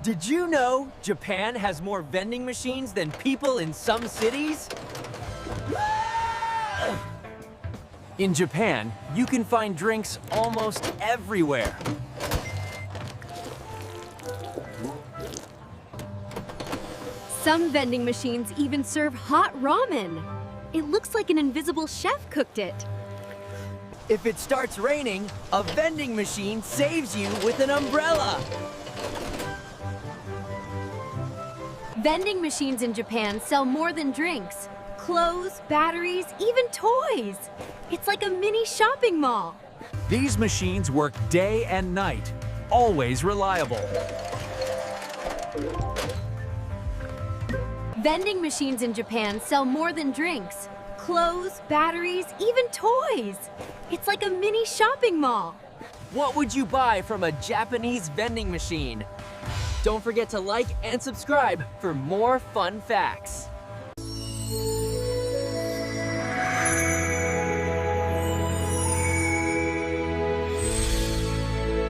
Did you know Japan has more vending machines than people in some cities? In Japan, you can find drinks almost everywhere. Some vending machines even serve hot ramen. It looks like an invisible chef cooked it. If it starts raining, a vending machine saves you with an umbrella. Vending machines in Japan sell more than drinks. Clothes, batteries, even toys. It's like a mini shopping mall. These machines work day and night, always reliable. Vending machines in Japan sell more than drinks. Clothes, batteries, even toys. It's like a mini shopping mall. What would you buy from a Japanese vending machine? Don't forget to like and subscribe for more fun facts.